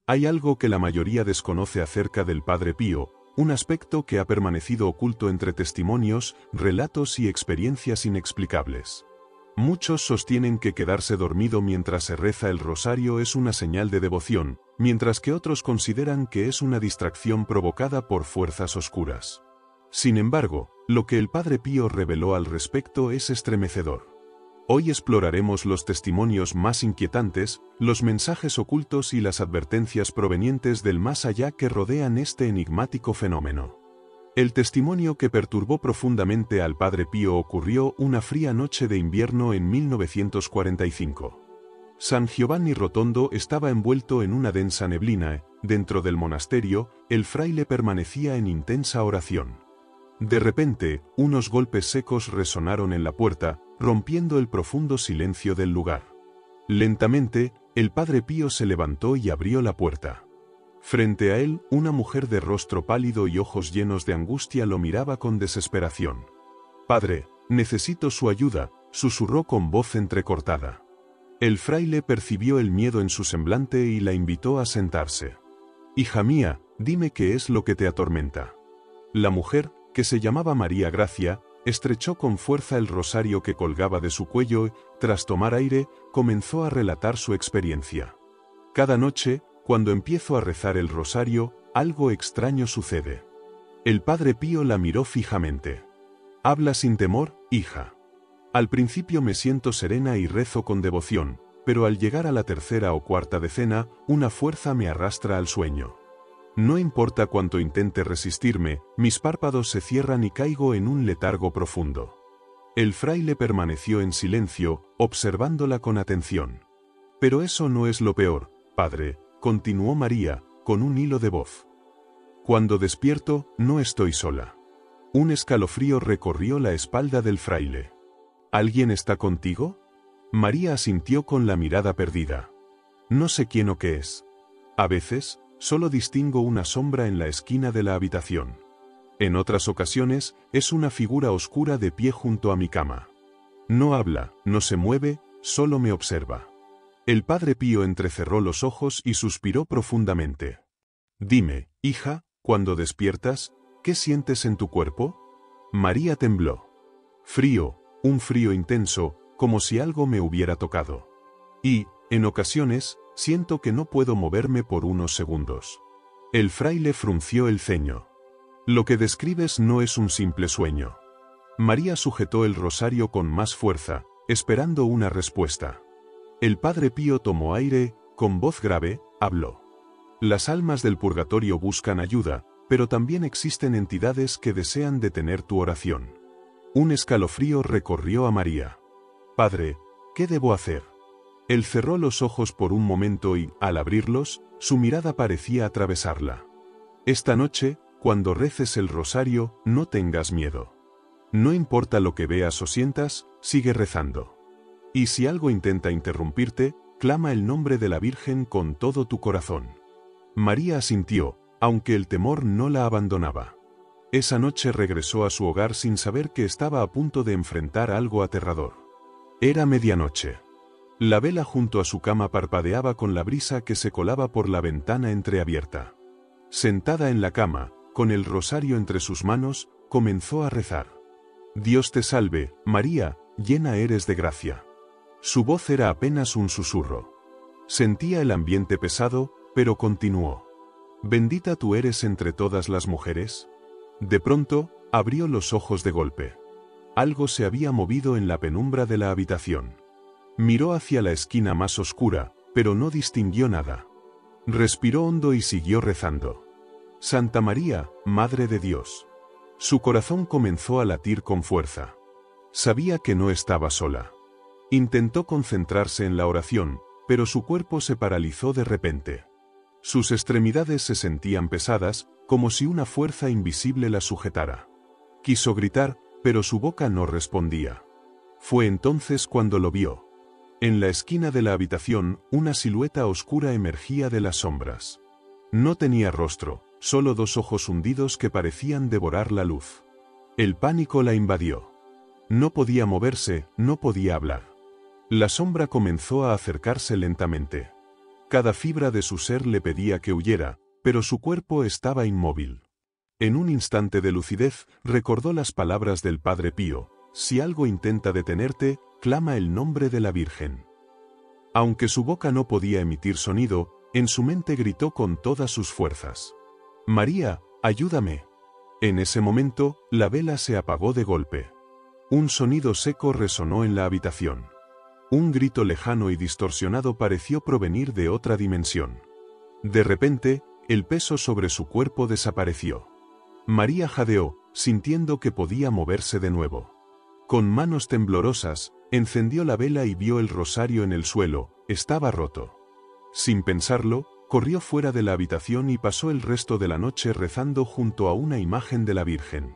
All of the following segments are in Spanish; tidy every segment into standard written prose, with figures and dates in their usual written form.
Hay algo que la mayoría desconoce acerca del Padre Pío, un aspecto que ha permanecido oculto entre testimonios, relatos y experiencias inexplicables. Muchos sostienen que quedarse dormido mientras se reza el rosario es una señal de devoción, mientras que otros consideran que es una distracción provocada por fuerzas oscuras. Sin embargo, lo que el Padre Pío reveló al respecto es estremecedor. Hoy exploraremos los testimonios más inquietantes, los mensajes ocultos y las advertencias provenientes del más allá que rodean este enigmático fenómeno. El testimonio que perturbó profundamente al Padre Pío ocurrió una fría noche de invierno en 1945. San Giovanni Rotondo estaba envuelto en una densa neblina. Dentro del monasterio, el fraile permanecía en intensa oración. De repente, unos golpes secos resonaron en la puerta, rompiendo el profundo silencio del lugar. Lentamente, el Padre Pío se levantó y abrió la puerta. Frente a él, una mujer de rostro pálido y ojos llenos de angustia lo miraba con desesperación. «Padre, necesito su ayuda», susurró con voz entrecortada. El fraile percibió el miedo en su semblante y la invitó a sentarse. «Hija mía, dime qué es lo que te atormenta». La mujer, que se llamaba María Gracia, estrechó con fuerza el rosario que colgaba de su cuello y, tras tomar aire, comenzó a relatar su experiencia. «Cada noche, cuando empiezo a rezar el rosario, algo extraño sucede». El Padre Pío la miró fijamente. «Habla sin temor, hija. Al principio me siento serena y rezo con devoción, pero al llegar a la tercera o cuarta decena, una fuerza me arrastra al sueño. No importa cuánto intente resistirme, mis párpados se cierran y caigo en un letargo profundo». El fraile permaneció en silencio, observándola con atención. «Pero eso no es lo peor, padre», continuó María, con un hilo de voz. «Cuando despierto, no estoy sola». Un escalofrío recorrió la espalda del fraile. «¿Alguien está contigo?». María asintió con la mirada perdida. «No sé quién o qué es. A veces, solo distingo una sombra en la esquina de la habitación. En otras ocasiones, es una figura oscura de pie junto a mi cama. No habla, no se mueve, solo me observa». El Padre Pío entrecerró los ojos y suspiró profundamente. «Dime, hija, cuando despiertas, ¿qué sientes en tu cuerpo?». María tembló. «Frío, un frío intenso, como si algo me hubiera tocado. Y, en ocasiones, siento que no puedo moverme por unos segundos». El fraile frunció el ceño. «Lo que describes no es un simple sueño». María sujetó el rosario con más fuerza, esperando una respuesta. El Padre Pío tomó aire, con voz grave, habló. «Las almas del purgatorio buscan ayuda, pero también existen entidades que desean detener tu oración». Un escalofrío recorrió a María. «Padre, ¿qué debo hacer?». Él cerró los ojos por un momento y, al abrirlos, su mirada parecía atravesarla. «Esta noche, cuando reces el rosario, no tengas miedo. No importa lo que veas o sientas, sigue rezando. Y si algo intenta interrumpirte, clama el nombre de la Virgen con todo tu corazón». María asintió, aunque el temor no la abandonaba. Esa noche regresó a su hogar sin saber que estaba a punto de enfrentar algo aterrador. Era medianoche. La vela junto a su cama parpadeaba con la brisa que se colaba por la ventana entreabierta. Sentada en la cama, con el rosario entre sus manos, comenzó a rezar. «Dios te salve, María, llena eres de gracia». Su voz era apenas un susurro. Sentía el ambiente pesado, pero continuó. «Bendita tú eres entre todas las mujeres». De pronto, abrió los ojos de golpe. Algo se había movido en la penumbra de la habitación. Miró hacia la esquina más oscura, pero no distinguió nada. Respiró hondo y siguió rezando. «Santa María, Madre de Dios». Su corazón comenzó a latir con fuerza. Sabía que no estaba sola. Intentó concentrarse en la oración, pero su cuerpo se paralizó de repente. Sus extremidades se sentían pesadas, como si una fuerza invisible la sujetara. Quiso gritar, pero su boca no respondía. Fue entonces cuando lo vio. En la esquina de la habitación, una silueta oscura emergía de las sombras. No tenía rostro, solo dos ojos hundidos que parecían devorar la luz. El pánico la invadió. No podía moverse, no podía hablar. La sombra comenzó a acercarse lentamente. Cada fibra de su ser le pedía que huyera, pero su cuerpo estaba inmóvil. En un instante de lucidez, recordó las palabras del Padre Pío: si algo intenta detenerte, clama el nombre de la Virgen. Aunque su boca no podía emitir sonido, en su mente gritó con todas sus fuerzas: María, ayúdame. En ese momento, la vela se apagó de golpe. Un sonido seco resonó en la habitación. Un grito lejano y distorsionado pareció provenir de otra dimensión. De repente, el peso sobre su cuerpo desapareció. María jadeó, sintiendo que podía moverse de nuevo. Con manos temblorosas, encendió la vela y vio el rosario en el suelo. Estaba roto. Sin pensarlo, corrió fuera de la habitación y pasó el resto de la noche rezando junto a una imagen de la Virgen.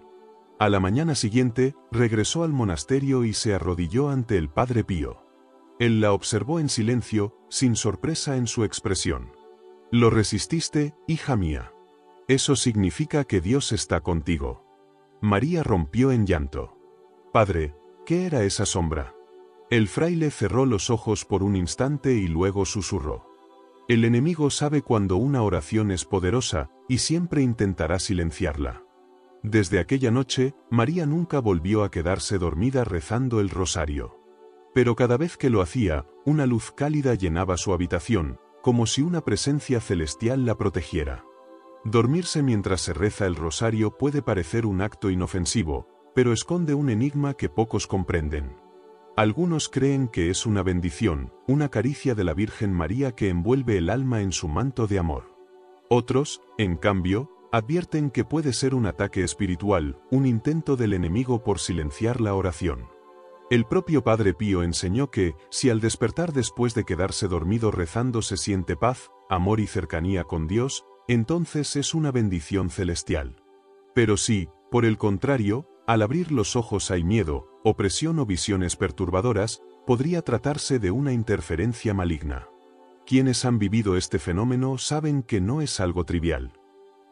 A la mañana siguiente, regresó al monasterio y se arrodilló ante el Padre Pío. Él la observó en silencio, sin sorpresa en su expresión. Lo resististe, hija mía. Eso significa que Dios está contigo. María rompió en llanto. Padre, ¿qué era esa sombra? El fraile cerró los ojos por un instante y luego susurró: el enemigo sabe cuando una oración es poderosa, y siempre intentará silenciarla. Desde aquella noche, María nunca volvió a quedarse dormida rezando el rosario. Pero cada vez que lo hacía, una luz cálida llenaba su habitación, como si una presencia celestial la protegiera. Dormirse mientras se reza el rosario puede parecer un acto inofensivo, pero esconde un enigma que pocos comprenden. Algunos creen que es una bendición, una caricia de la Virgen María que envuelve el alma en su manto de amor. Otros, en cambio, advierten que puede ser un ataque espiritual, un intento del enemigo por silenciar la oración. El propio Padre Pío enseñó que, si al despertar después de quedarse dormido rezando se siente paz, amor y cercanía con Dios, entonces es una bendición celestial. Pero si, por el contrario, al abrir los ojos hay miedo, opresión o visiones perturbadoras, podría tratarse de una interferencia maligna. Quienes han vivido este fenómeno saben que no es algo trivial.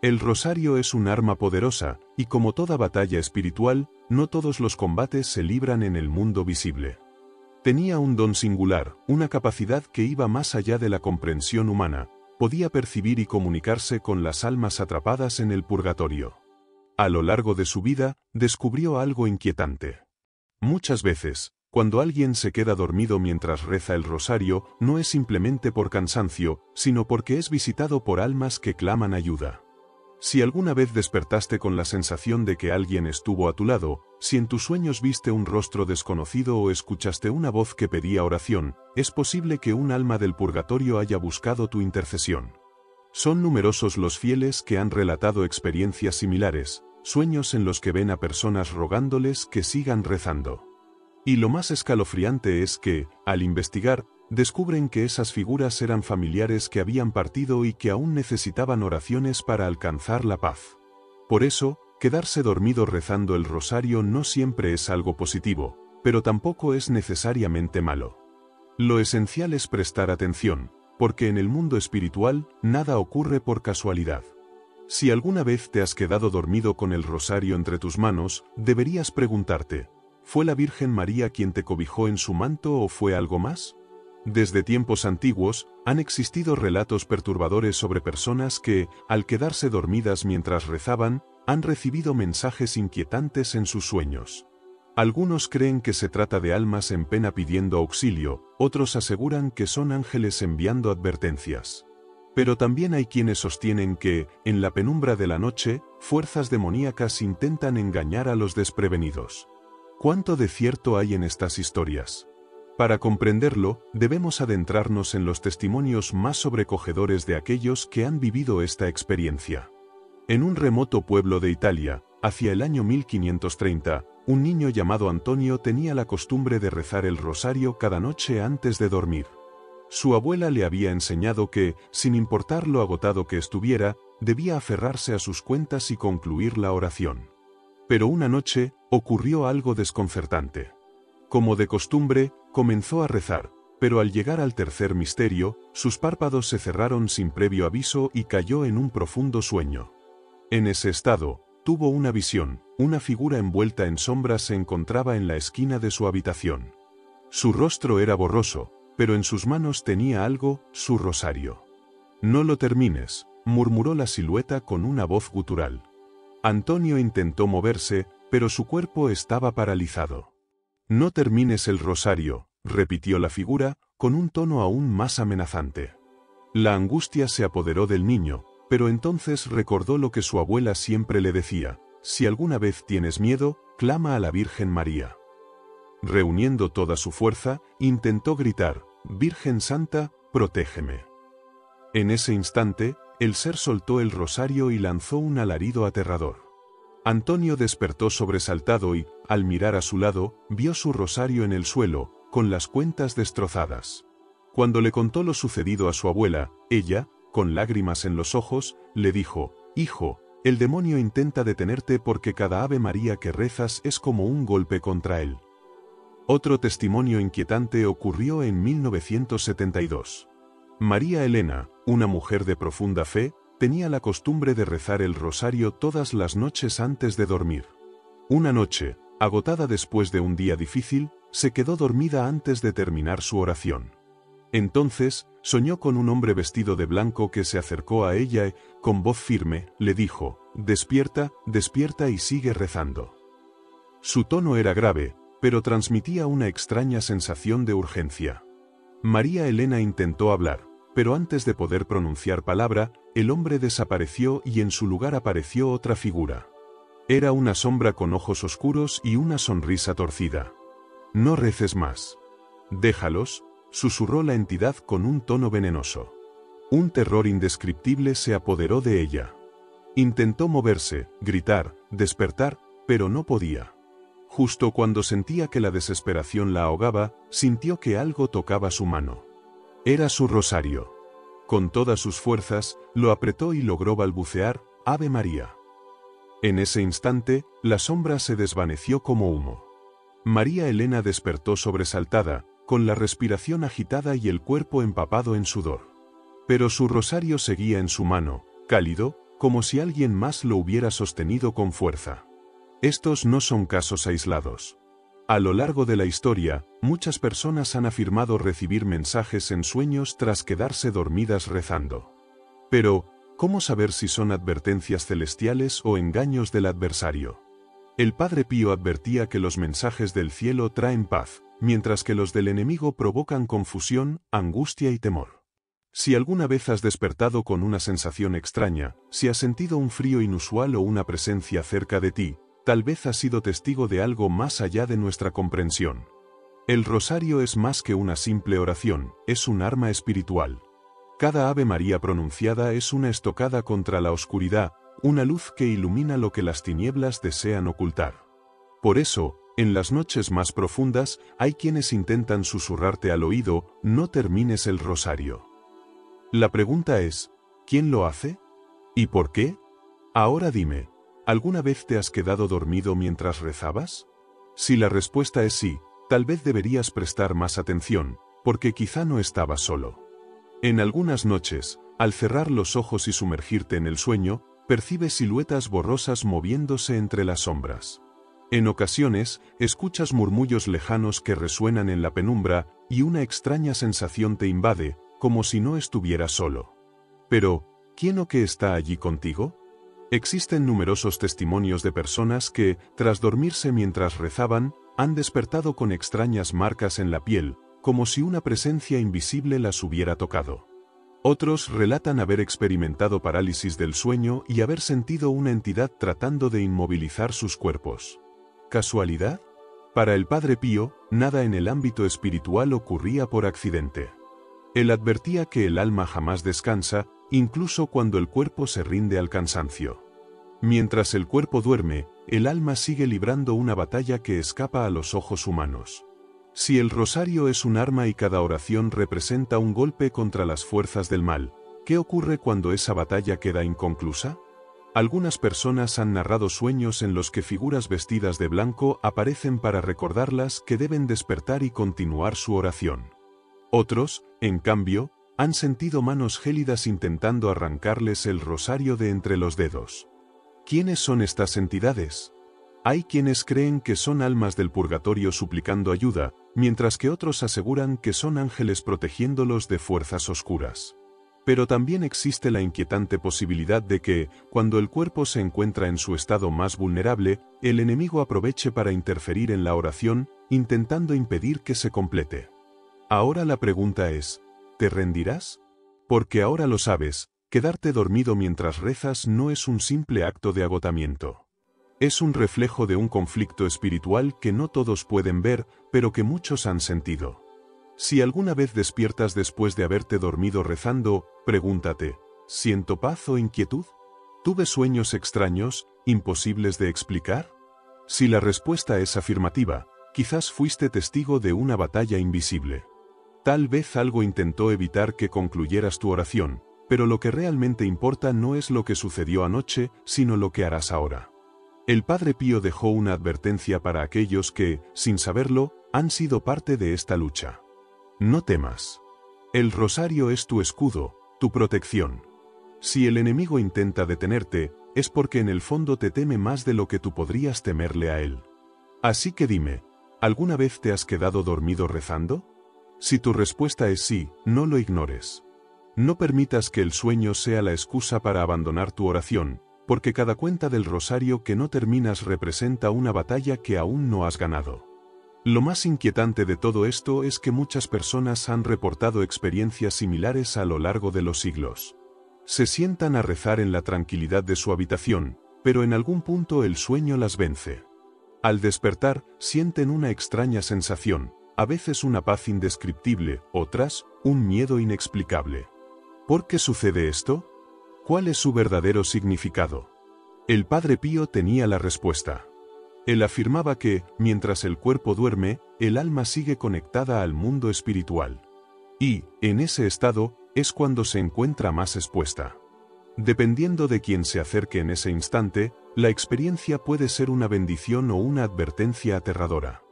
El rosario es un arma poderosa, y como toda batalla espiritual, no todos los combates se libran en el mundo visible. Tenía un don singular, una capacidad que iba más allá de la comprensión humana, podía percibir y comunicarse con las almas atrapadas en el purgatorio. A lo largo de su vida, descubrió algo inquietante. Muchas veces, cuando alguien se queda dormido mientras reza el rosario, no es simplemente por cansancio, sino porque es visitado por almas que claman ayuda. Si alguna vez despertaste con la sensación de que alguien estuvo a tu lado, si en tus sueños viste un rostro desconocido o escuchaste una voz que pedía oración, es posible que un alma del purgatorio haya buscado tu intercesión. Son numerosos los fieles que han relatado experiencias similares, sueños en los que ven a personas rogándoles que sigan rezando. Y lo más escalofriante es que, al investigar, descubren que esas figuras eran familiares que habían partido y que aún necesitaban oraciones para alcanzar la paz. Por eso, quedarse dormido rezando el rosario no siempre es algo positivo, pero tampoco es necesariamente malo. Lo esencial es prestar atención, porque en el mundo espiritual, nada ocurre por casualidad. Si alguna vez te has quedado dormido con el rosario entre tus manos, deberías preguntarte: ¿fue la Virgen María quien te cobijó en su manto o fue algo más? Desde tiempos antiguos, han existido relatos perturbadores sobre personas que, al quedarse dormidas mientras rezaban, han recibido mensajes inquietantes en sus sueños. Algunos creen que se trata de almas en pena pidiendo auxilio, otros aseguran que son ángeles enviando advertencias. Pero también hay quienes sostienen que, en la penumbra de la noche, fuerzas demoníacas intentan engañar a los desprevenidos. ¿Cuánto de cierto hay en estas historias? Para comprenderlo, debemos adentrarnos en los testimonios más sobrecogedores de aquellos que han vivido esta experiencia. En un remoto pueblo de Italia, hacia el año 1530, un niño llamado Antonio tenía la costumbre de rezar el rosario cada noche antes de dormir. Su abuela le había enseñado que, sin importar lo agotado que estuviera, debía aferrarse a sus cuentas y concluir la oración. Pero una noche, ocurrió algo desconcertante. Como de costumbre, comenzó a rezar, pero al llegar al tercer misterio, sus párpados se cerraron sin previo aviso y cayó en un profundo sueño. En ese estado, tuvo una visión: una figura envuelta en sombras se encontraba en la esquina de su habitación. Su rostro era borroso, pero en sus manos tenía algo, su rosario. No lo termines, murmuró la silueta con una voz gutural. Antonio intentó moverse, pero su cuerpo estaba paralizado. No termines el rosario, repitió la figura, con un tono aún más amenazante. La angustia se apoderó del niño, pero entonces recordó lo que su abuela siempre le decía: si alguna vez tienes miedo, clama a la Virgen María. Reuniendo toda su fuerza, intentó gritar: Virgen Santa, protégeme. En ese instante, el ser soltó el rosario y lanzó un alarido aterrador. Antonio despertó sobresaltado y, al mirar a su lado, vio su rosario en el suelo, con las cuentas destrozadas. Cuando le contó lo sucedido a su abuela, ella, con lágrimas en los ojos, le dijo: hijo, el demonio intenta detenerte porque cada Ave María que rezas es como un golpe contra él. Otro testimonio inquietante ocurrió en 1972. María Elena, una mujer de profunda fe, tenía la costumbre de rezar el rosario todas las noches antes de dormir. Una noche, agotada después de un día difícil, se quedó dormida antes de terminar su oración. Entonces, soñó con un hombre vestido de blanco que se acercó a ella y, con voz firme, le dijo: despierta, despierta y sigue rezando. Su tono era grave, pero transmitía una extraña sensación de urgencia. María Elena intentó hablar, pero antes de poder pronunciar palabra, el hombre desapareció y en su lugar apareció otra figura. Era una sombra con ojos oscuros y una sonrisa torcida. No reces más. Déjalos, susurró la entidad con un tono venenoso. Un terror indescriptible se apoderó de ella. Intentó moverse, gritar, despertar, pero no podía. Justo cuando sentía que la desesperación la ahogaba, sintió que algo tocaba su mano. Era su rosario. Con todas sus fuerzas, lo apretó y logró balbucear: Ave María. En ese instante, la sombra se desvaneció como humo. María Elena despertó sobresaltada, con la respiración agitada y el cuerpo empapado en sudor. Pero su rosario seguía en su mano, cálido, como si alguien más lo hubiera sostenido con fuerza. Estos no son casos aislados. A lo largo de la historia, muchas personas han afirmado recibir mensajes en sueños tras quedarse dormidas rezando. Pero, ¿cómo saber si son advertencias celestiales o engaños del adversario? El Padre Pío advertía que los mensajes del cielo traen paz, mientras que los del enemigo provocan confusión, angustia y temor. Si alguna vez has despertado con una sensación extraña, si has sentido un frío inusual o una presencia cerca de ti, tal vez has sido testigo de algo más allá de nuestra comprensión. El rosario es más que una simple oración, es un arma espiritual. Cada Ave María pronunciada es una estocada contra la oscuridad, una luz que ilumina lo que las tinieblas desean ocultar. Por eso, en las noches más profundas, hay quienes intentan susurrarte al oído: no termines el rosario. La pregunta es, ¿quién lo hace? ¿Y por qué? Ahora dime, ¿alguna vez te has quedado dormido mientras rezabas? Si la respuesta es sí, tal vez deberías prestar más atención, porque quizá no estabas solo. En algunas noches, al cerrar los ojos y sumergirte en el sueño, percibes siluetas borrosas moviéndose entre las sombras. En ocasiones, escuchas murmullos lejanos que resuenan en la penumbra, y una extraña sensación te invade, como si no estuvieras solo. Pero, ¿quién o qué está allí contigo? Existen numerosos testimonios de personas que, tras dormirse mientras rezaban, han despertado con extrañas marcas en la piel, como si una presencia invisible las hubiera tocado. Otros relatan haber experimentado parálisis del sueño y haber sentido una entidad tratando de inmovilizar sus cuerpos. ¿Casualidad? Para el Padre Pío, nada en el ámbito espiritual ocurría por accidente. Él advertía que el alma jamás descansa, incluso cuando el cuerpo se rinde al cansancio. Mientras el cuerpo duerme, el alma sigue librando una batalla que escapa a los ojos humanos. Si el rosario es un arma y cada oración representa un golpe contra las fuerzas del mal, ¿qué ocurre cuando esa batalla queda inconclusa? Algunas personas han narrado sueños en los que figuras vestidas de blanco aparecen para recordarlas que deben despertar y continuar su oración. Otros, en cambio, han sentido manos gélidas intentando arrancarles el rosario de entre los dedos. ¿Quiénes son estas entidades? Hay quienes creen que son almas del purgatorio suplicando ayuda, mientras que otros aseguran que son ángeles protegiéndolos de fuerzas oscuras. Pero también existe la inquietante posibilidad de que, cuando el cuerpo se encuentra en su estado más vulnerable, el enemigo aproveche para interferir en la oración, intentando impedir que se complete. Ahora la pregunta es, ¿te rendirás? Porque ahora lo sabes, quedarte dormido mientras rezas no es un simple acto de agotamiento. Es un reflejo de un conflicto espiritual que no todos pueden ver, pero que muchos han sentido. Si alguna vez despiertas después de haberte dormido rezando, pregúntate, ¿siento paz o inquietud? ¿Tuve sueños extraños, imposibles de explicar? Si la respuesta es afirmativa, quizás fuiste testigo de una batalla invisible. Tal vez algo intentó evitar que concluyeras tu oración, pero lo que realmente importa no es lo que sucedió anoche, sino lo que harás ahora. El Padre Pío dejó una advertencia para aquellos que, sin saberlo, han sido parte de esta lucha. No temas. El rosario es tu escudo, tu protección. Si el enemigo intenta detenerte, es porque en el fondo te teme más de lo que tú podrías temerle a él. Así que dime, ¿alguna vez te has quedado dormido rezando? Si tu respuesta es sí, no lo ignores. No permitas que el sueño sea la excusa para abandonar tu oración, porque cada cuenta del rosario que no terminas representa una batalla que aún no has ganado. Lo más inquietante de todo esto es que muchas personas han reportado experiencias similares a lo largo de los siglos. Se sientan a rezar en la tranquilidad de su habitación, pero en algún punto el sueño las vence. Al despertar, sienten una extraña sensación, a veces una paz indescriptible, otras, un miedo inexplicable. ¿Por qué sucede esto? ¿Cuál es su verdadero significado? El Padre Pío tenía la respuesta. Él afirmaba que, mientras el cuerpo duerme, el alma sigue conectada al mundo espiritual. Y, en ese estado, es cuando se encuentra más expuesta. Dependiendo de quién se acerque en ese instante, la experiencia puede ser una bendición o una advertencia aterradora.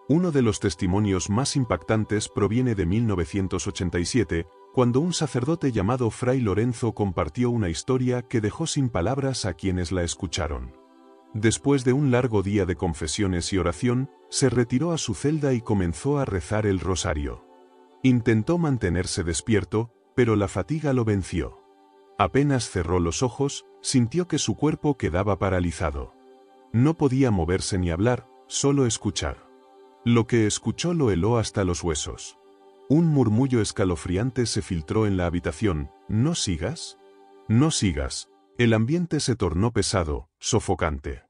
Uno de los testimonios más impactantes proviene de 1987, cuando un sacerdote llamado Fray Lorenzo compartió una historia que dejó sin palabras a quienes la escucharon. Después de un largo día de confesiones y oración, se retiró a su celda y comenzó a rezar el rosario. Intentó mantenerse despierto, pero la fatiga lo venció. Apenas cerró los ojos, sintió que su cuerpo quedaba paralizado. No podía moverse ni hablar, solo escuchar. Lo que escuchó lo heló hasta los huesos. Un murmullo escalofriante se filtró en la habitación, «¿No sigas? No sigas». El ambiente se tornó pesado, sofocante.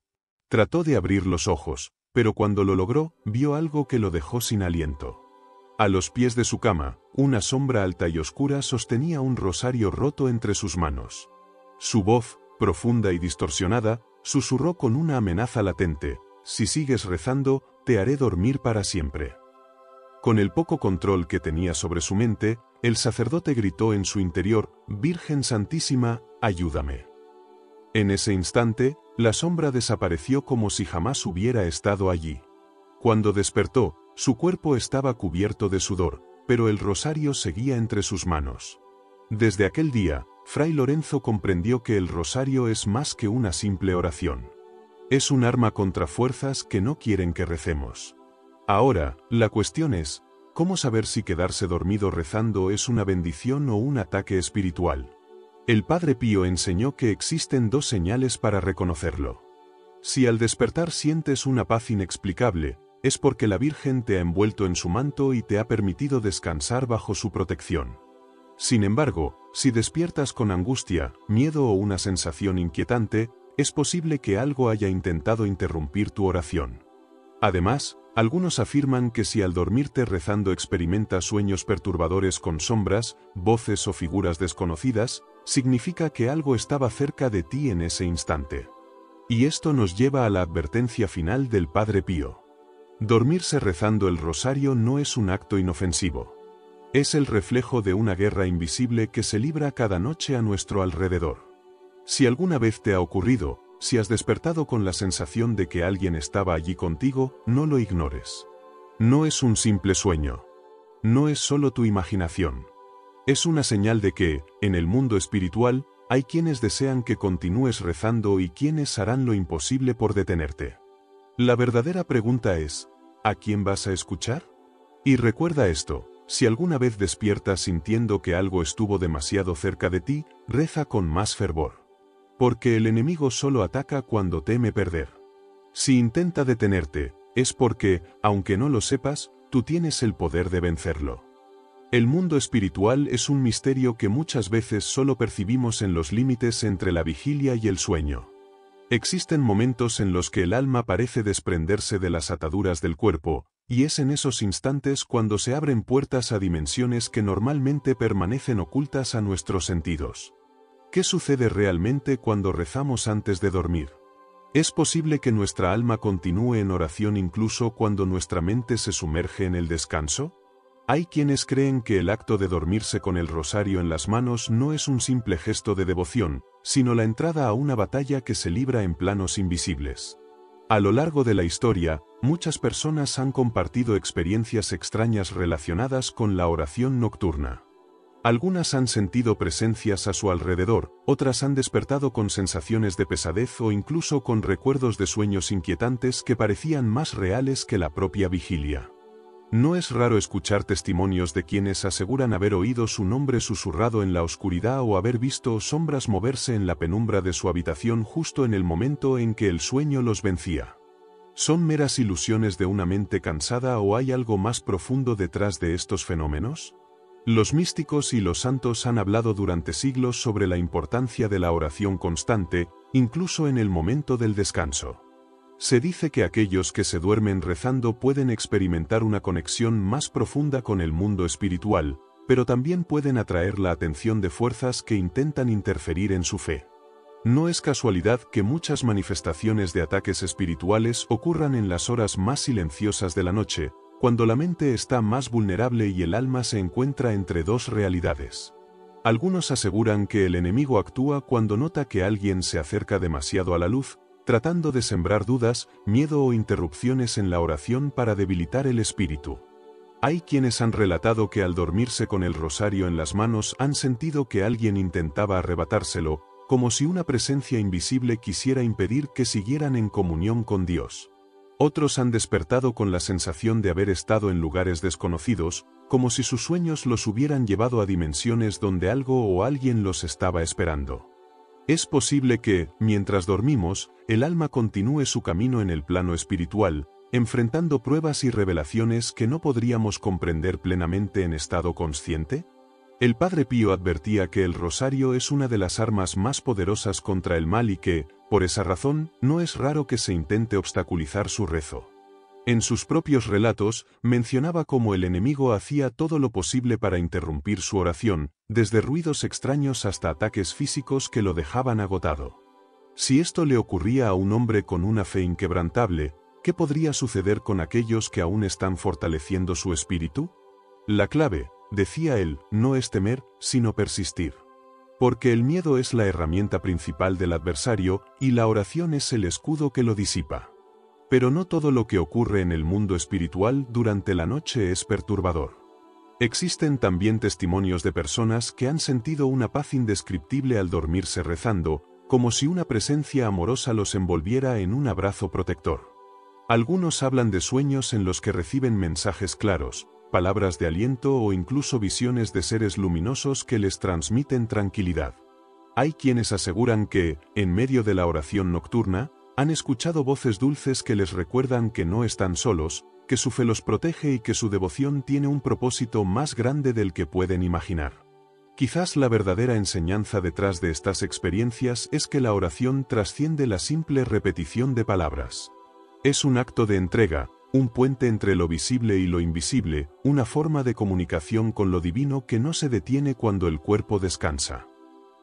Trató de abrir los ojos, pero cuando lo logró, vio algo que lo dejó sin aliento. A los pies de su cama, una sombra alta y oscura sostenía un rosario roto entre sus manos. Su voz, profunda y distorsionada, susurró con una amenaza latente, «Si sigues rezando, te haré dormir para siempre». Con el poco control que tenía sobre su mente, el sacerdote gritó en su interior, «Virgen Santísima, ayúdame». En ese instante, la sombra desapareció como si jamás hubiera estado allí. Cuando despertó, su cuerpo estaba cubierto de sudor, pero el rosario seguía entre sus manos. Desde aquel día, Fray Lorenzo comprendió que el rosario es más que una simple oración. Es un arma contra fuerzas que no quieren que recemos. Ahora, la cuestión es, ¿cómo saber si quedarse dormido rezando es una bendición o un ataque espiritual? El Padre Pío enseñó que existen dos señales para reconocerlo. Si al despertar sientes una paz inexplicable, es porque la Virgen te ha envuelto en su manto y te ha permitido descansar bajo su protección. Sin embargo, si despiertas con angustia, miedo o una sensación inquietante, es posible que algo haya intentado interrumpir tu oración. Además, algunos afirman que si al dormirte rezando experimentas sueños perturbadores con sombras, voces o figuras desconocidas, significa que algo estaba cerca de ti en ese instante. Y esto nos lleva a la advertencia final del Padre Pío. Dormirse rezando el rosario no es un acto inofensivo. Es el reflejo de una guerra invisible que se libra cada noche a nuestro alrededor. Si alguna vez te ha ocurrido, si has despertado con la sensación de que alguien estaba allí contigo, no lo ignores. No es un simple sueño. No es solo tu imaginación. Es una señal de que, en el mundo espiritual, hay quienes desean que continúes rezando y quienes harán lo imposible por detenerte. La verdadera pregunta es, ¿a quién vas a escuchar? Y recuerda esto, si alguna vez despiertas sintiendo que algo estuvo demasiado cerca de ti, reza con más fervor. Porque el enemigo solo ataca cuando teme perder. Si intenta detenerte, es porque, aunque no lo sepas, tú tienes el poder de vencerlo. El mundo espiritual es un misterio que muchas veces solo percibimos en los límites entre la vigilia y el sueño. Existen momentos en los que el alma parece desprenderse de las ataduras del cuerpo, y es en esos instantes cuando se abren puertas a dimensiones que normalmente permanecen ocultas a nuestros sentidos. ¿Qué sucede realmente cuando rezamos antes de dormir? ¿Es posible que nuestra alma continúe en oración incluso cuando nuestra mente se sumerge en el descanso? Hay quienes creen que el acto de dormirse con el rosario en las manos no es un simple gesto de devoción, sino la entrada a una batalla que se libra en planos invisibles. A lo largo de la historia, muchas personas han compartido experiencias extrañas relacionadas con la oración nocturna. Algunas han sentido presencias a su alrededor, otras han despertado con sensaciones de pesadez o incluso con recuerdos de sueños inquietantes que parecían más reales que la propia vigilia. No es raro escuchar testimonios de quienes aseguran haber oído su nombre susurrado en la oscuridad o haber visto sombras moverse en la penumbra de su habitación justo en el momento en que el sueño los vencía. ¿Son meras ilusiones de una mente cansada o hay algo más profundo detrás de estos fenómenos? Los místicos y los santos han hablado durante siglos sobre la importancia de la oración constante, incluso en el momento del descanso. Se dice que aquellos que se duermen rezando pueden experimentar una conexión más profunda con el mundo espiritual, pero también pueden atraer la atención de fuerzas que intentan interferir en su fe. No es casualidad que muchas manifestaciones de ataques espirituales ocurran en las horas más silenciosas de la noche, cuando la mente está más vulnerable y el alma se encuentra entre dos realidades. Algunos aseguran que el enemigo actúa cuando nota que alguien se acerca demasiado a la luz, tratando de sembrar dudas, miedo o interrupciones en la oración para debilitar el espíritu. Hay quienes han relatado que al dormirse con el rosario en las manos han sentido que alguien intentaba arrebatárselo, como si una presencia invisible quisiera impedir que siguieran en comunión con Dios. Otros han despertado con la sensación de haber estado en lugares desconocidos, como si sus sueños los hubieran llevado a dimensiones donde algo o alguien los estaba esperando. Es posible que, mientras dormimos, el alma continúe su camino en el plano espiritual, enfrentando pruebas y revelaciones que no podríamos comprender plenamente en estado consciente. El Padre Pío advertía que el rosario es una de las armas más poderosas contra el mal y que, por esa razón, no es raro que se intente obstaculizar su rezo. En sus propios relatos, mencionaba cómo el enemigo hacía todo lo posible para interrumpir su oración, desde ruidos extraños hasta ataques físicos que lo dejaban agotado. Si esto le ocurría a un hombre con una fe inquebrantable, ¿qué podría suceder con aquellos que aún están fortaleciendo su espíritu? La clave, decía él, no es temer, sino persistir. Porque el miedo es la herramienta principal del adversario, y la oración es el escudo que lo disipa. Pero no todo lo que ocurre en el mundo espiritual durante la noche es perturbador. Existen también testimonios de personas que han sentido una paz indescriptible al dormirse rezando, como si una presencia amorosa los envolviera en un abrazo protector. Algunos hablan de sueños en los que reciben mensajes claros, palabras de aliento o incluso visiones de seres luminosos que les transmiten tranquilidad. Hay quienes aseguran que, en medio de la oración nocturna, han escuchado voces dulces que les recuerdan que no están solos, que su fe los protege y que su devoción tiene un propósito más grande del que pueden imaginar. Quizás la verdadera enseñanza detrás de estas experiencias es que la oración trasciende la simple repetición de palabras. Es un acto de entrega, un puente entre lo visible y lo invisible, una forma de comunicación con lo divino que no se detiene cuando el cuerpo descansa.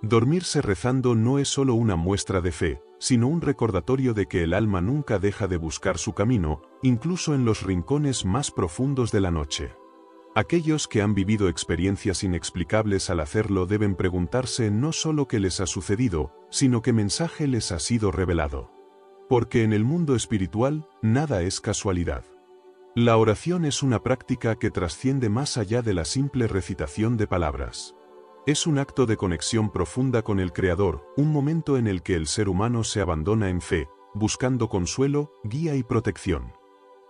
Dormirse rezando no es solo una muestra de fe, sino un recordatorio de que el alma nunca deja de buscar su camino, incluso en los rincones más profundos de la noche. Aquellos que han vivido experiencias inexplicables al hacerlo deben preguntarse no solo qué les ha sucedido, sino qué mensaje les ha sido revelado. Porque en el mundo espiritual, nada es casualidad. La oración es una práctica que trasciende más allá de la simple recitación de palabras. Es un acto de conexión profunda con el Creador, un momento en el que el ser humano se abandona en fe, buscando consuelo, guía y protección.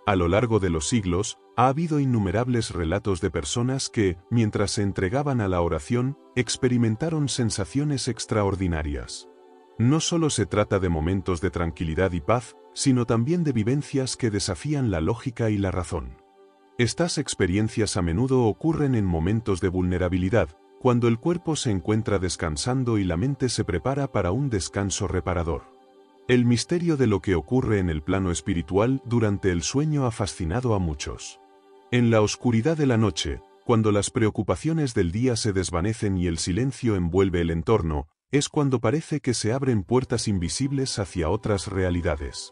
A lo largo de los siglos, Ha habido innumerables relatos de personas que, mientras se entregaban a la oración, experimentaron sensaciones extraordinarias. No solo se trata de momentos de tranquilidad y paz, sino también de vivencias que desafían la lógica y la razón. Estas experiencias a menudo ocurren en momentos de vulnerabilidad, cuando el cuerpo se encuentra descansando y la mente se prepara para un descanso reparador. El misterio de lo que ocurre en el plano espiritual durante el sueño ha fascinado a muchos. En la oscuridad de la noche, cuando las preocupaciones del día se desvanecen y el silencio envuelve el entorno, es cuando parece que se abren puertas invisibles hacia otras realidades.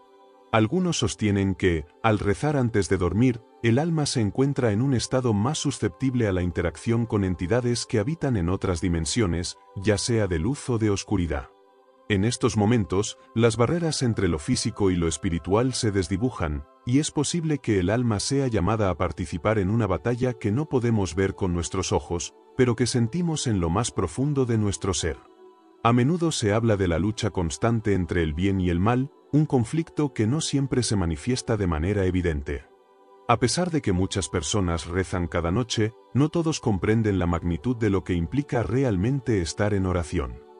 Algunos sostienen que, al rezar antes de dormir, el alma se encuentra en un estado más susceptible a la interacción con entidades que habitan en otras dimensiones, ya sea de luz o de oscuridad. En estos momentos, las barreras entre lo físico y lo espiritual se desdibujan, y es posible que el alma sea llamada a participar en una batalla que no podemos ver con nuestros ojos, pero que sentimos en lo más profundo de nuestro ser. A menudo se habla de la lucha constante entre el bien y el mal, un conflicto que no siempre se manifiesta de manera evidente. A pesar de que muchas personas rezan cada noche, no todos comprenden la magnitud de lo que implica realmente estar en oración.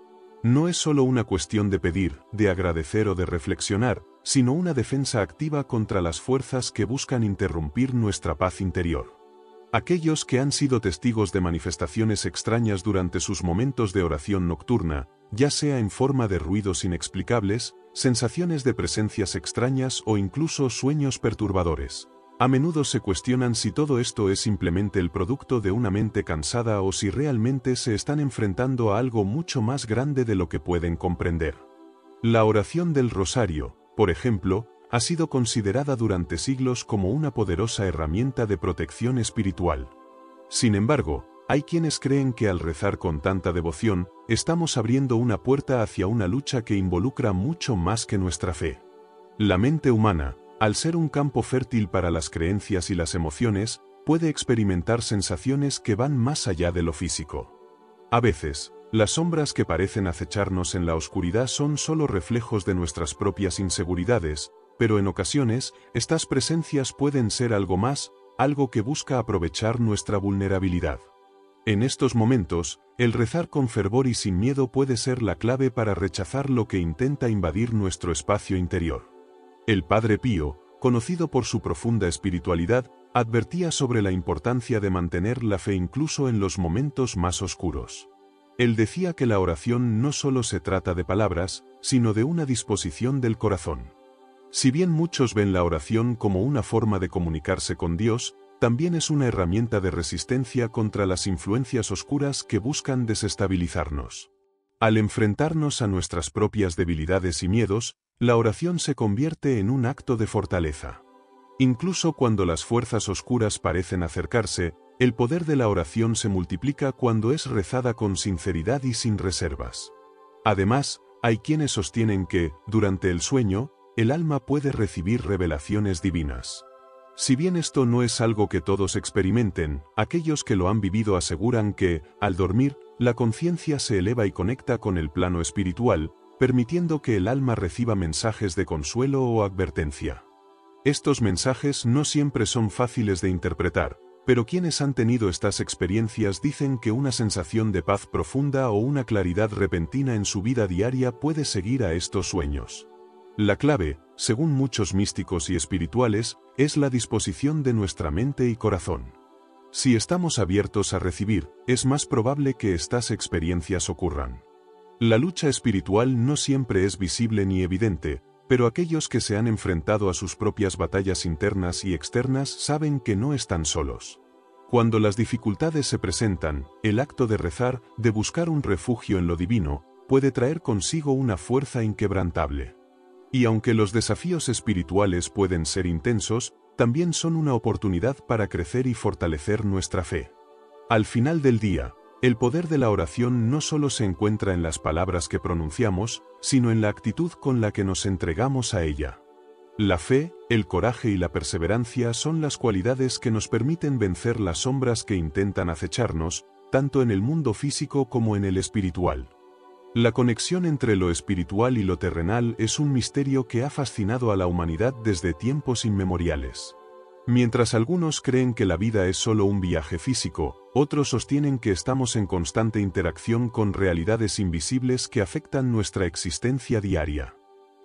No es solo una cuestión de pedir, de agradecer o de reflexionar, sino una defensa activa contra las fuerzas que buscan interrumpir nuestra paz interior. Aquellos que han sido testigos de manifestaciones extrañas durante sus momentos de oración nocturna, ya sea en forma de ruidos inexplicables, sensaciones de presencias extrañas o incluso sueños perturbadores, a menudo se cuestionan si todo esto es simplemente el producto de una mente cansada o si realmente se están enfrentando a algo mucho más grande de lo que pueden comprender. La oración del rosario, por ejemplo, ha sido considerada durante siglos como una poderosa herramienta de protección espiritual. Sin embargo, hay quienes creen que al rezar con tanta devoción, estamos abriendo una puerta hacia una lucha que involucra mucho más que nuestra fe. La mente humana, al ser un campo fértil para las creencias y las emociones, puede experimentar sensaciones que van más allá de lo físico. A veces, las sombras que parecen acecharnos en la oscuridad son solo reflejos de nuestras propias inseguridades, pero en ocasiones, estas presencias pueden ser algo más, algo que busca aprovechar nuestra vulnerabilidad. En estos momentos, el rezar con fervor y sin miedo puede ser la clave para rechazar lo que intenta invadir nuestro espacio interior. El Padre Pío, conocido por su profunda espiritualidad, advertía sobre la importancia de mantener la fe incluso en los momentos más oscuros. Él decía que la oración no solo se trata de palabras, sino de una disposición del corazón. Si bien muchos ven la oración como una forma de comunicarse con Dios, también es una herramienta de resistencia contra las influencias oscuras que buscan desestabilizarnos. Al enfrentarnos a nuestras propias debilidades y miedos, la oración se convierte en un acto de fortaleza. Incluso cuando las fuerzas oscuras parecen acercarse, el poder de la oración se multiplica cuando es rezada con sinceridad y sin reservas. Además, hay quienes sostienen que, durante el sueño, el alma puede recibir revelaciones divinas. Si bien esto no es algo que todos experimenten, aquellos que lo han vivido aseguran que, al dormir, la conciencia se eleva y conecta con el plano espiritual, permitiendo que el alma reciba mensajes de consuelo o advertencia. Estos mensajes no siempre son fáciles de interpretar, pero quienes han tenido estas experiencias dicen que una sensación de paz profunda o una claridad repentina en su vida diaria puede seguir a estos sueños. La clave, según muchos místicos y espirituales, es la disposición de nuestra mente y corazón. Si estamos abiertos a recibir, es más probable que estas experiencias ocurran. La lucha espiritual no siempre es visible ni evidente, pero aquellos que se han enfrentado a sus propias batallas internas y externas saben que no están solos. Cuando las dificultades se presentan, el acto de rezar, de buscar un refugio en lo divino, puede traer consigo una fuerza inquebrantable. Y aunque los desafíos espirituales pueden ser intensos, también son una oportunidad para crecer y fortalecer nuestra fe. Al final del día, el poder de la oración no solo se encuentra en las palabras que pronunciamos, sino en la actitud con la que nos entregamos a ella. La fe, el coraje y la perseverancia son las cualidades que nos permiten vencer las sombras que intentan acecharnos, tanto en el mundo físico como en el espiritual. La conexión entre lo espiritual y lo terrenal es un misterio que ha fascinado a la humanidad desde tiempos inmemoriales. Mientras algunos creen que la vida es solo un viaje físico, otros sostienen que estamos en constante interacción con realidades invisibles que afectan nuestra existencia diaria.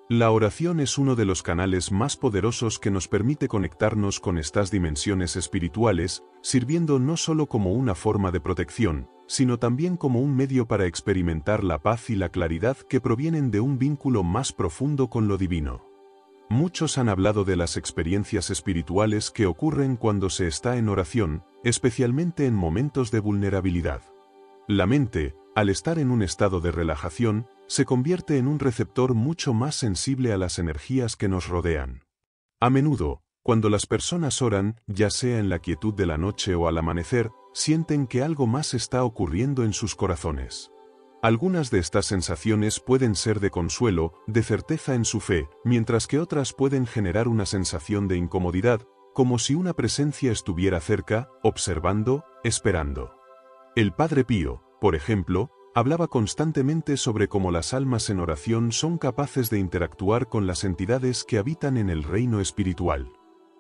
La oración es uno de los canales más poderosos que nos permite conectarnos con estas dimensiones espirituales, sirviendo no solo como una forma de protección, sino también como un medio para experimentar la paz y la claridad que provienen de un vínculo más profundo con lo divino. Muchos han hablado de las experiencias espirituales que ocurren cuando se está en oración, especialmente en momentos de vulnerabilidad. La mente, al estar en un estado de relajación, se convierte en un receptor mucho más sensible a las energías que nos rodean. A menudo, cuando las personas oran, ya sea en la quietud de la noche o al amanecer, sienten que algo más está ocurriendo en sus corazones. Algunas de estas sensaciones pueden ser de consuelo, de certeza en su fe, mientras que otras pueden generar una sensación de incomodidad, como si una presencia estuviera cerca, observando, esperando. El Padre Pío, por ejemplo, hablaba constantemente sobre cómo las almas en oración son capaces de interactuar con las entidades que habitan en el reino espiritual.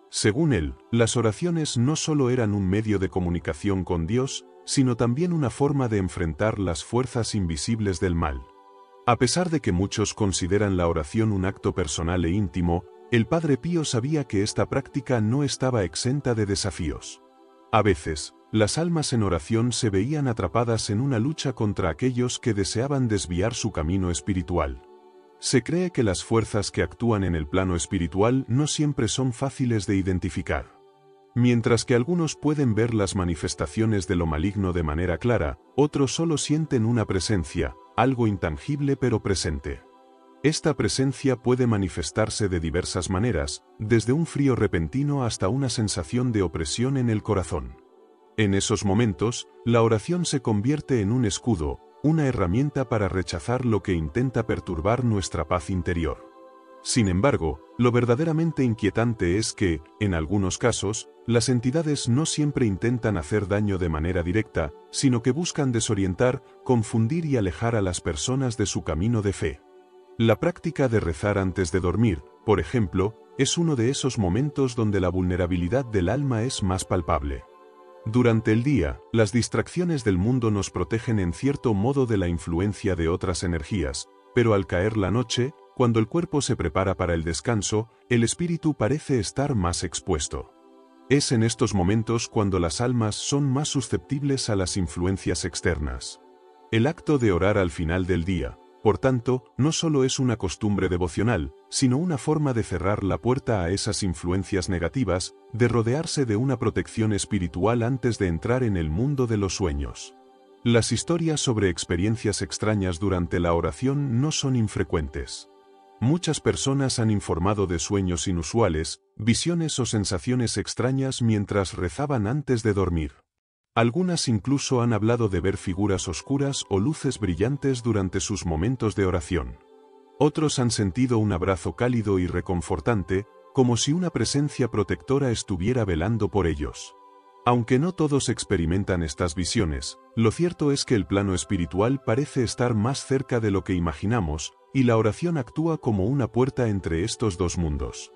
Según él, las oraciones no solo eran un medio de comunicación con Dios, sino también una forma de enfrentar las fuerzas invisibles del mal. A pesar de que muchos consideran la oración un acto personal e íntimo, el Padre Pío sabía que esta práctica no estaba exenta de desafíos. A veces, las almas en oración se veían atrapadas en una lucha contra aquellos que deseaban desviar su camino espiritual. Se cree que las fuerzas que actúan en el plano espiritual no siempre son fáciles de identificar. Mientras que algunos pueden ver las manifestaciones de lo maligno de manera clara, otros solo sienten una presencia, algo intangible pero presente. Esta presencia puede manifestarse de diversas maneras, desde un frío repentino hasta una sensación de opresión en el corazón. En esos momentos, la oración se convierte en un escudo, una herramienta para rechazar lo que intenta perturbar nuestra paz interior. Sin embargo, lo verdaderamente inquietante es que, en algunos casos, las entidades no siempre intentan hacer daño de manera directa, sino que buscan desorientar, confundir y alejar a las personas de su camino de fe. La práctica de rezar antes de dormir, por ejemplo, es uno de esos momentos donde la vulnerabilidad del alma es más palpable. Durante el día, las distracciones del mundo nos protegen en cierto modo de la influencia de otras energías, pero al caer la noche, cuando el cuerpo se prepara para el descanso, el espíritu parece estar más expuesto. Es en estos momentos cuando las almas son más susceptibles a las influencias externas. El acto de orar al final del día, por tanto, no solo es una costumbre devocional, sino una forma de cerrar la puerta a esas influencias negativas, de rodearse de una protección espiritual antes de entrar en el mundo de los sueños. Las historias sobre experiencias extrañas durante la oración no son infrecuentes. Muchas personas han informado de sueños inusuales, visiones o sensaciones extrañas mientras rezaban antes de dormir. Algunas incluso han hablado de ver figuras oscuras o luces brillantes durante sus momentos de oración. Otros han sentido un abrazo cálido y reconfortante, como si una presencia protectora estuviera velando por ellos. Aunque no todos experimentan estas visiones, lo cierto es que el plano espiritual parece estar más cerca de lo que imaginamos, y la oración actúa como una puerta entre estos dos mundos.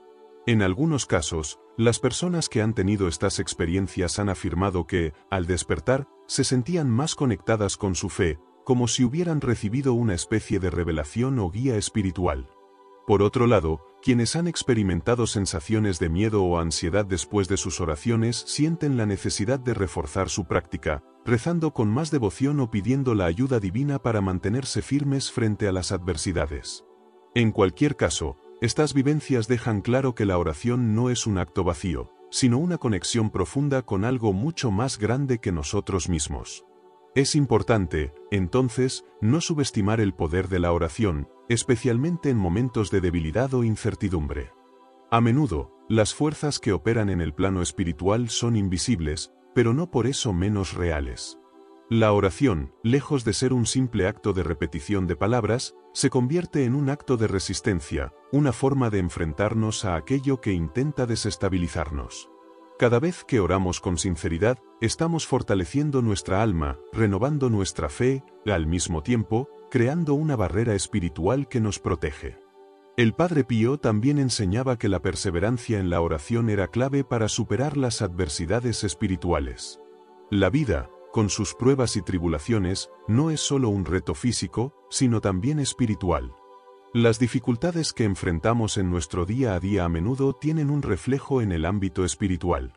En algunos casos, las personas que han tenido estas experiencias han afirmado que, al despertar, se sentían más conectadas con su fe, como si hubieran recibido una especie de revelación o guía espiritual. Por otro lado, quienes han experimentado sensaciones de miedo o ansiedad después de sus oraciones sienten la necesidad de reforzar su práctica, rezando con más devoción o pidiendo la ayuda divina para mantenerse firmes frente a las adversidades. En cualquier caso, estas vivencias dejan claro que la oración no es un acto vacío, sino una conexión profunda con algo mucho más grande que nosotros mismos. Es importante, entonces, no subestimar el poder de la oración, especialmente en momentos de debilidad o incertidumbre. A menudo, las fuerzas que operan en el plano espiritual son invisibles, pero no por eso menos reales. La oración, lejos de ser un simple acto de repetición de palabras, se convierte en un acto de resistencia, una forma de enfrentarnos a aquello que intenta desestabilizarnos. Cada vez que oramos con sinceridad, estamos fortaleciendo nuestra alma, renovando nuestra fe, al mismo tiempo, creando una barrera espiritual que nos protege. El Padre Pío también enseñaba que la perseverancia en la oración era clave para superar las adversidades espirituales. La vida, con sus pruebas y tribulaciones, no es solo un reto físico, sino también espiritual. Las dificultades que enfrentamos en nuestro día a día a menudo tienen un reflejo en el ámbito espiritual.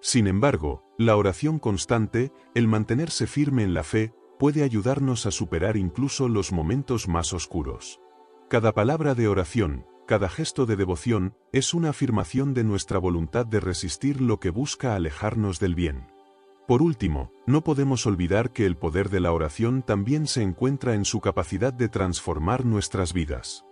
Sin embargo, la oración constante, el mantenerse firme en la fe, puede ayudarnos a superar incluso los momentos más oscuros. Cada palabra de oración, cada gesto de devoción, es una afirmación de nuestra voluntad de resistir lo que busca alejarnos del bien. Por último, no podemos olvidar que el poder de la oración también se encuentra en su capacidad de transformar nuestras vidas.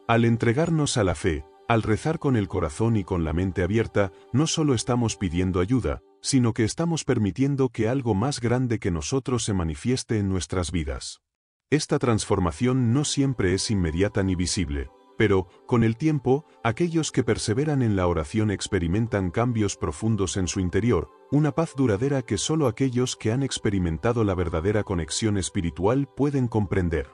Al entregarnos a la fe, al rezar con el corazón y con la mente abierta, no solo estamos pidiendo ayuda, sino que estamos permitiendo que algo más grande que nosotros se manifieste en nuestras vidas. Esta transformación no siempre es inmediata ni visible, pero, con el tiempo, aquellos que perseveran en la oración experimentan cambios profundos en su interior, una paz duradera que solo aquellos que han experimentado la verdadera conexión espiritual pueden comprender.